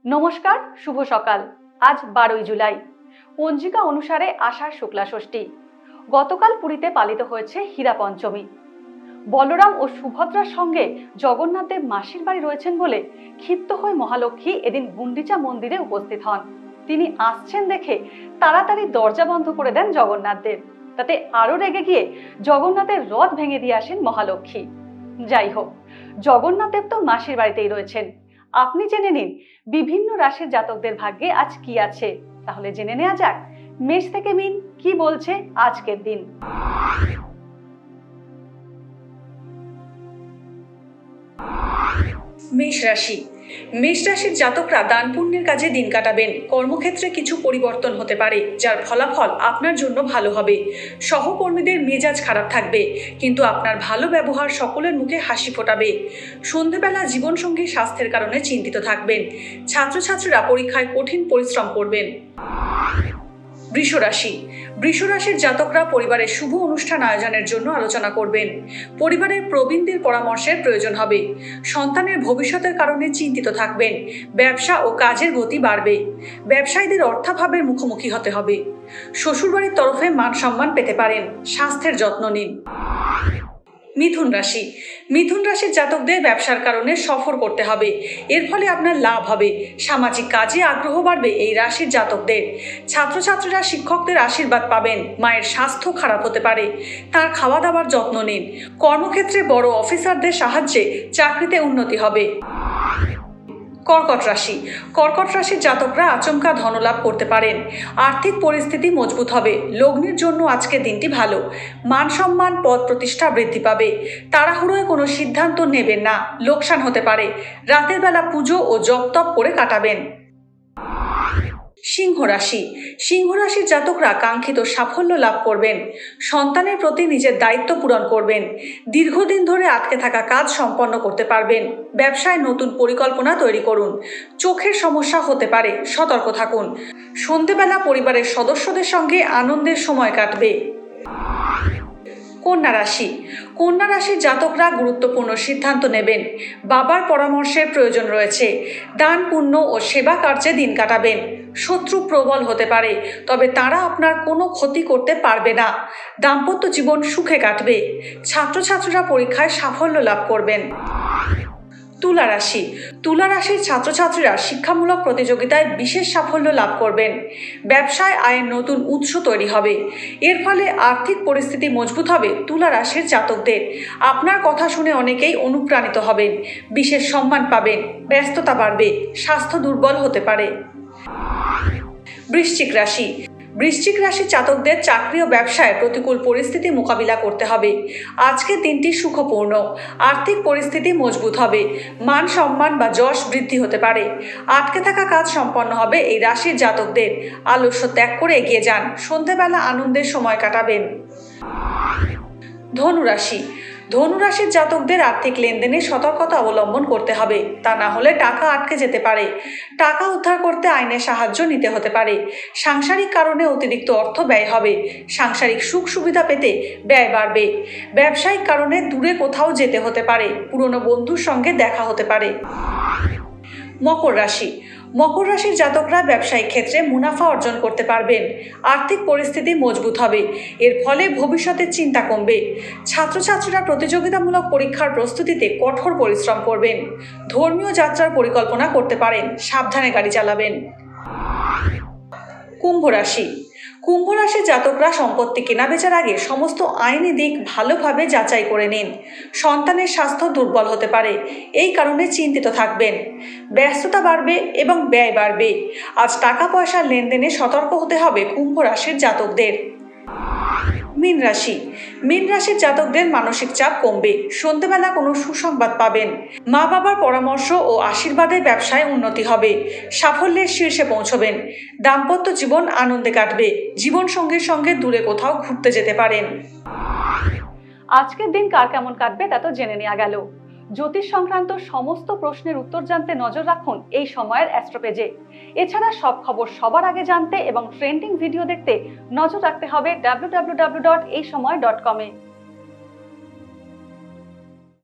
নমস্কার, শুভ সকাল। আজ 12ই জুলাই। পঞ্জিকা অনুসারে আষাঢ় শুক্লা ষষ্ঠী। গতকাল পুরীতে পালিত হয়েছে হীরা পঞ্চমী। বলরাম ও সুভদ্রার সঙ্গে জগন্নাথ দেব মাসির বাড়ি রয়েছেন বলে ক্ষিপ্ত হয়ে মহালক্ষ্মী এদিন গুন্ডিচা মন্দিরে উপস্থিত হন। তিনি আসছেন দেখে তাড়াতাড়ি দরজা বন্ধ করে দেন জগন্নাথ দেব। তাতে আরো রেগে গিয়ে জগন্নাথের রথ ভেঙে দিয়ে আসেন মহালক্ষ্মী। যাই হোক, জগন্নাথ দেব তো মাসির বাড়িতেই রয়েছেন। আপনি জেনে নিন বিভিন্ন রাশির জাতকদের ভাগ্যে আজ কি আছে। তাহলে জেনে নেওয়া যাক মেষ থেকে মিন কি বলছে আজকের দিন। মেষ রাশি। মেষ রাশির জাতকরা দান পুণ্যের কাজে দিন কাটাবেন। কর্মক্ষেত্রে কিছু পরিবর্তন হতে পারে, যার ফলাফল আপনার জন্য ভালো হবে। সহকর্মীদের মেজাজ খারাপ থাকবে, কিন্তু আপনার ভালো ব্যবহার সকলের মুখে হাসি ফোটাবে। সন্ধেবেলা জীবনসঙ্গী স্বাস্থ্যের কারণে চিন্তিত থাকবেন। ছাত্রছাত্রীরা পরীক্ষায় কঠিন পরিশ্রম করবেন। বৃষ রাশি। বৃষ রাশির জাতকরা পরিবারের শুভ অনুষ্ঠান আয়োজনের জন্য আলোচনা করবেন। পরিবারের প্রবীণদের পরামর্শের প্রয়োজন হবে। সন্তানের ভবিষ্যতের কারণে চিন্তিত থাকবেন। ব্যবসা ও কাজের গতি বাড়বে। ব্যবসায়ীদের অর্থাভাবের মুখোমুখি হতে হবে। শ্বশুরবাড়ির তরফে মান সম্মান পেতে পারেন। স্বাস্থ্যের যত্ন নিন। মিথুন রাশি। মিথুন রাশির জাতকদের ব্যবসার কারণে সফর করতে হবে। এর ফলে আপনার লাভ হবে। সামাজিক কাজে আগ্রহ বাড়বে এই রাশির জাতকদের। ছাত্রছাত্রীরা শিক্ষকদের আশীর্বাদ পাবেন। মায়ের স্বাস্থ্য খারাপ হতে পারে, তার খাওয়া দাওয়ার যত্ন নিন। কর্মক্ষেত্রে বড় অফিসারদের সাহায্যে চাকরিতে উন্নতি হবে। কর্কট রাশি। কর্কট রাশির জাতকরা আচমকা ধনলাভ করতে পারেন। আর্থিক পরিস্থিতি মজবুত হবে। লগ্নের জন্য আজকের দিনটি ভালো। মান সম্মান, পদ প্রতিষ্ঠা বৃদ্ধি পাবে। তাড়াহুড়োয় কোনো সিদ্ধান্ত নেবেন না, লোকসান হতে পারে। রাতের বেলা পুজো ও জপ তপ করে কাটাবেন। সিংহ রাশি। সিংহ রাশির জাতকরা কাঙ্ক্ষিত সাফল্য লাভ করবেন। সন্তানের প্রতি নিজের দায়িত্ব পূরণ করবেন। দীর্ঘদিন ধরে আটকে থাকা কাজ সম্পন্ন করতে পারবেন। ব্যবসায় নতুন পরিকল্পনা তৈরি করুন। চোখের সমস্যা হতে পারে, সতর্ক থাকুন। সন্ধেবেলা পরিবারের সদস্যদের সঙ্গে আনন্দের সময় কাটবে। কন্যা রাশি। কন্যা রাশির জাতকরা গুরুত্বপূর্ণ সিদ্ধান্ত নেবেন। বাবার পরামর্শের প্রয়োজন রয়েছে। দান পুণ্য ও সেবা কার্যে দিন কাটাবেন। শত্রু প্রবল হতে পারে, তবে তারা আপনার কোনো ক্ষতি করতে পারবে না। দাম্পত্য জীবন সুখে কাটবে। ছাত্রছাত্রীরা পরীক্ষায় সাফল্য লাভ করবেন। তুলা রাশি। তুলা রাশির ছাত্রছাত্রীরা শিক্ষামূলক প্রতিযোগিতায় বিশেষ সাফল্য লাভ করবেন। ব্যবসায় আয়ের নতুন উৎস তৈরি হবে। এর ফলে আর্থিক পরিস্থিতি মজবুত হবে তুলা রাশির জাতকদের। আপনার কথা শুনে অনেকেই অনুপ্রাণিত হবেন। বিশেষ সম্মান পাবেন। ব্যস্ততা বাড়বে। স্বাস্থ্য দুর্বল হতে পারে। বৃশ্চিক রাশি। বৃশ্চিক রাশির জাতকদের চাকরি ও ব্যবসায় প্রতিকূল পরিস্থিতি মোকাবিলা করতে হবে। আজকের দিনটি সুখপূর্ণ। আর্থিক পরিস্থিতি মজবুত হবে। মান সম্মান বা যশ বৃদ্ধি হতে পারে। আটকে থাকা কাজ সম্পন্ন হবে এই রাশির জাতকদের। আলস্য ত্যাগ করে এগিয়ে যান। সন্ধ্যাবেলা আনন্দের সময় কাটাবেন। ধনু রাশি। ধনুরাশির জাতকদের আর্থিক লেনদেনে সতর্কতা অবলম্বন করতে হবে, তা না হলে টাকা আটকে যেতে পারে। টাকা উদ্ধার করতে আইনের সাহায্য নিতে হতে পারে। সাংসারিক কারণে অতিরিক্ত অর্থ ব্যয় হবে। সাংসারিক সুখ সুবিধা পেতে ব্যয় বাড়বে। ব্যবসায়িক কারণে দূরে কোথাও যেতে হতে পারে। পুরনো বন্ধুর সঙ্গে দেখা হতে পারে। মকর রাশি। মকর রাশির জাতকরা ব্যবসায়িক ক্ষেত্রে মুনাফা অর্জন করতে পারবেন। আর্থিক পরিস্থিতি মজবুত হবে। এর ফলে ভবিষ্যতের চিন্তা কমবে। ছাত্রছাত্রীরা প্রতিযোগিতামূলক পরীক্ষার প্রস্তুতিতে কঠোর পরিশ্রম করবেন। ধর্মীয় যাত্রার পরিকল্পনা করতে পারেন। সাবধানে গাড়ি চালাবেন। কুম্ভ রাশি। কুম্ভ রাশির জাতকরা সম্পত্তি কেনাবেচার আগে সমস্ত আইনি দিক ভালোভাবে যাচাই করে নিন। সন্তানের স্বাস্থ্য দুর্বল হতে পারে, এই কারণে চিন্তিত থাকবেন। ব্যস্ততা বাড়বে এবং ব্যয় বাড়বে। আজ টাকা পয়সার লেনদেনে সতর্ক হতে হবে কুম্ভ রাশির জাতকদের। মীন রাশি। মীন রাশির জাতকদের মানসিক চাপ কমবে। সন্ধ্যেবেলা কোনো সুসংবাদ পাবেন। মা বাবার পরামর্শ ও আশীর্বাদে ব্যবসায় উন্নতি হবে। সাফল্যের শীর্ষে পৌঁছবেন। দাম্পত্য জীবন আনন্দে কাটবে। জীবন সঙ্গীর সঙ্গে দূরে কোথাও ঘুরতে যেতে পারেন। আজকের দিন কার কেমন কাটবে তা তো জেনে নেওয়া গেল। জ্যোতিষ সংক্রান্ত সমস্ত প্রশ্নের উত্তর জানতে নজর রাখুন এই সময়ের অ্যাস্ট্রোপেজে। এছাড়া সব খবর সবার আগে জানতে এবং ট্রেন্ডিং ভিডিও দেখতে নজর রাখতে হবে www.eisomay.com-এ।